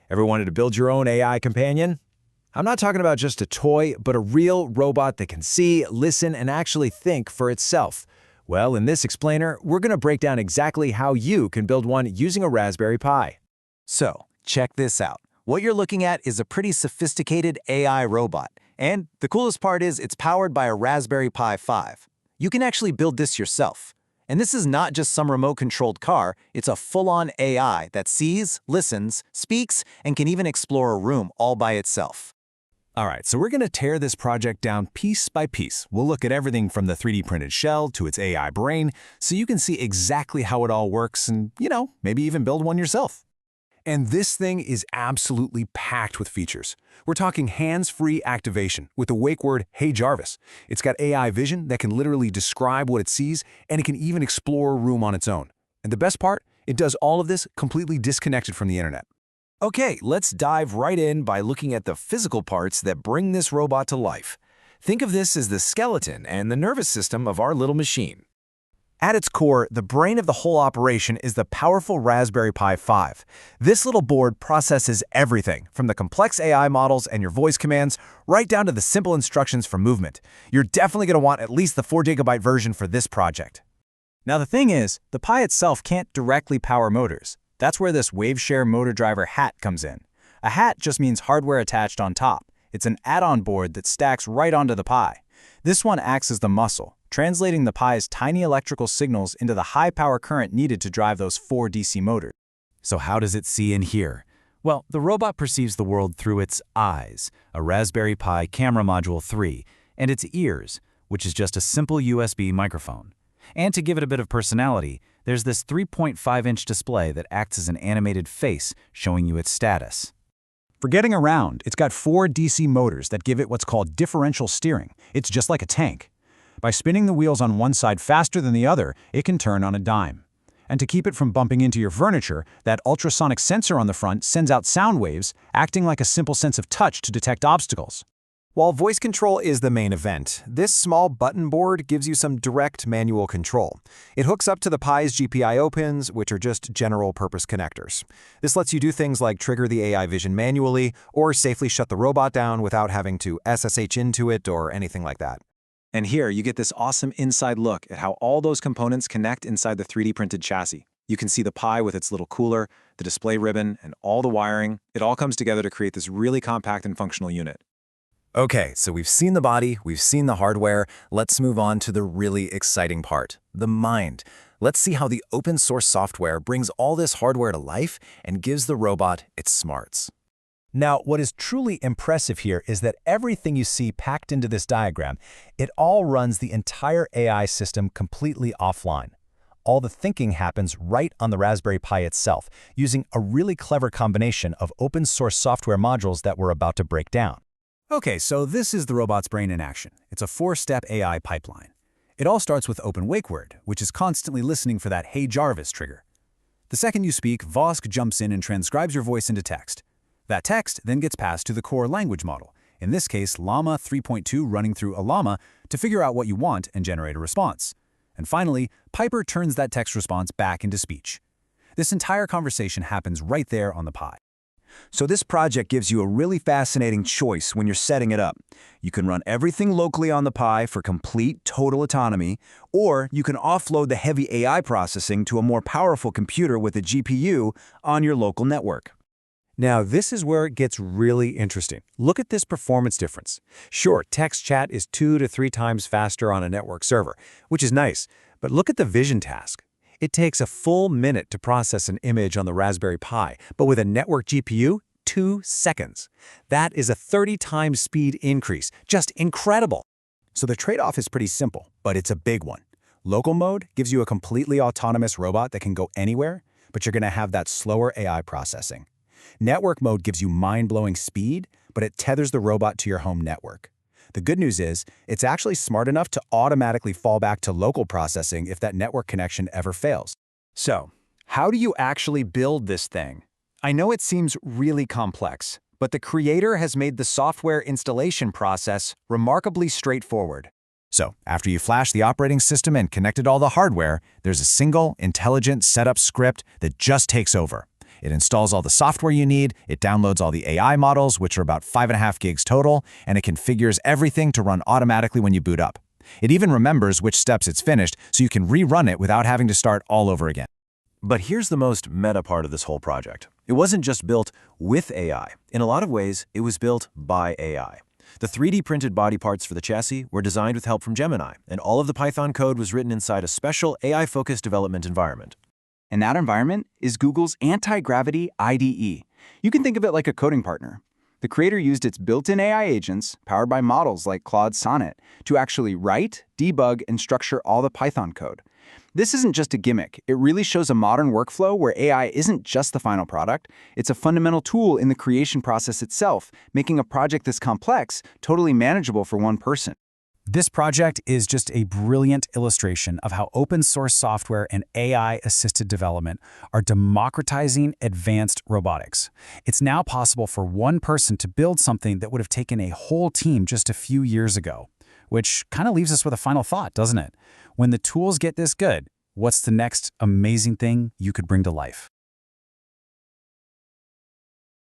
Ever wanted to build your own AI companion? I'm not talking about just a toy, but a real robot that can see, listen, and actually think for itself. Well, in this explainer, we're going to break down exactly how you can build one using a Raspberry Pi. So, check this out. What you're looking at is a pretty sophisticated AI robot. And the coolest part is it's powered by a Raspberry Pi 5. You can actually build this yourself. And this is not just some remote-controlled car, it's a full-on AI that sees, listens, speaks, and can even explore a room all by itself. All right, so we're going to tear this project down piece by piece. We'll look at everything from the 3D printed shell to its AI brain, so you can see exactly how it all works and, maybe even build one yourself. And this thing is absolutely packed with features. We're talking hands-free activation with the wake word, "Hey Jarvis." It's got AI vision that can literally describe what it sees, and it can even explore a room on its own. And the best part, it does all of this completely disconnected from the internet. Okay, let's dive right in by looking at the physical parts that bring this robot to life. Think of this as the skeleton and the nervous system of our little machine. At its core, the brain of the whole operation is the powerful Raspberry Pi 5. This little board processes everything, from the complex AI models and your voice commands, right down to the simple instructions for movement. You're definitely going to want at least the 4GB version for this project. Now the thing is, the Pi itself can't directly power motors. That's where this WaveShare motor driver hat comes in. A hat just means hardware attached on top. It's an add-on board that stacks right onto the Pi. This one acts as the muscle, translating the Pi's tiny electrical signals into the high-power current needed to drive those 4 DC motors. So how does it see and hear? Well, the robot perceives the world through its eyes, a Raspberry Pi camera module 3, and its ears, which is just a simple USB microphone. And to give it a bit of personality, there's this 3.5-inch display that acts as an animated face showing you its status. For getting around, it's got 4 DC motors that give it what's called differential steering. It's just like a tank. By spinning the wheels on one side faster than the other, it can turn on a dime. And to keep it from bumping into your furniture, that ultrasonic sensor on the front sends out sound waves, acting like a simple sense of touch to detect obstacles. While voice control is the main event, this small button board gives you some direct manual control. It hooks up to the Pi's GPIO pins, which are just general-purpose connectors. This lets you do things like trigger the AI vision manually or safely shut the robot down without having to SSH into it or anything like that. And here you get this awesome inside look at how all those components connect inside the 3D printed chassis. You can see the Pi with its little cooler, the display ribbon, and all the wiring. It all comes together to create this really compact and functional unit. Okay, so we've seen the body, we've seen the hardware. Let's move on to the really exciting part, the mind. Let's see how the open source software brings all this hardware to life and gives the robot its smarts. Now, what is truly impressive here is that everything you see packed into this diagram, it all runs the entire AI system completely offline. All the thinking happens right on the Raspberry Pi itself, using a really clever combination of open source software modules that we're about to break down. Okay, so this is the robot's brain in action. It's a 4-step AI pipeline. It all starts with open wake word, which is constantly listening for that "Hey Jarvis" trigger. The second you speak, Vosk jumps in and transcribes your voice into text. That text then gets passed to the core language model, in this case Llama 3.2 running through Ollama to figure out what you want and generate a response. And finally, Piper turns that text response back into speech. This entire conversation happens right there on the Pi. So this project gives you a really fascinating choice when you're setting it up. You can run everything locally on the Pi for complete, total autonomy, or you can offload the heavy AI processing to a more powerful computer with a GPU on your local network. Now, this is where it gets really interesting. Look at this performance difference. Sure, text chat is 2 to 3 times faster on a network server, which is nice, but look at the vision task. It takes a full minute to process an image on the Raspberry Pi, but with a network GPU, 2 seconds. That is a 30 times speed increase. Just incredible. So the trade-off is pretty simple, but it's a big one. Local mode gives you a completely autonomous robot that can go anywhere, but you're going to have that slower AI processing. Network mode gives you mind-blowing speed, but it tethers the robot to your home network. The good news is, it's actually smart enough to automatically fall back to local processing if that network connection ever fails. So, how do you actually build this thing? I know it seems really complex, but the creator has made the software installation process remarkably straightforward. So, after you flash the operating system and connected all the hardware, there's a single, intelligent setup script that just takes over. It installs all the software you need, it downloads all the AI models, which are about 5.5 gigs total, and it configures everything to run automatically when you boot up. It even remembers which steps it's finished, so you can rerun it without having to start all over again. But here's the most meta part of this whole project. It wasn't just built with AI. In a lot of ways, it was built by AI. The 3D printed body parts for the chassis were designed with help from Gemini, and all of the Python code was written inside a special AI-focused development environment. And that environment is Google's anti-gravity IDE. You can think of it like a coding partner. The creator used its built-in AI agents, powered by models like Claude Sonnet, to actually write, debug, and structure all the Python code. This isn't just a gimmick. It really shows a modern workflow where AI isn't just the final product. It's a fundamental tool in the creation process itself, making a project this complex totally manageable for one person. This project is just a brilliant illustration of how open-source software and AI-assisted development are democratizing advanced robotics. It's now possible for one person to build something that would have taken a whole team just a few years ago. Which kind of leaves us with a final thought, doesn't it? When the tools get this good, what's the next amazing thing you could bring to life?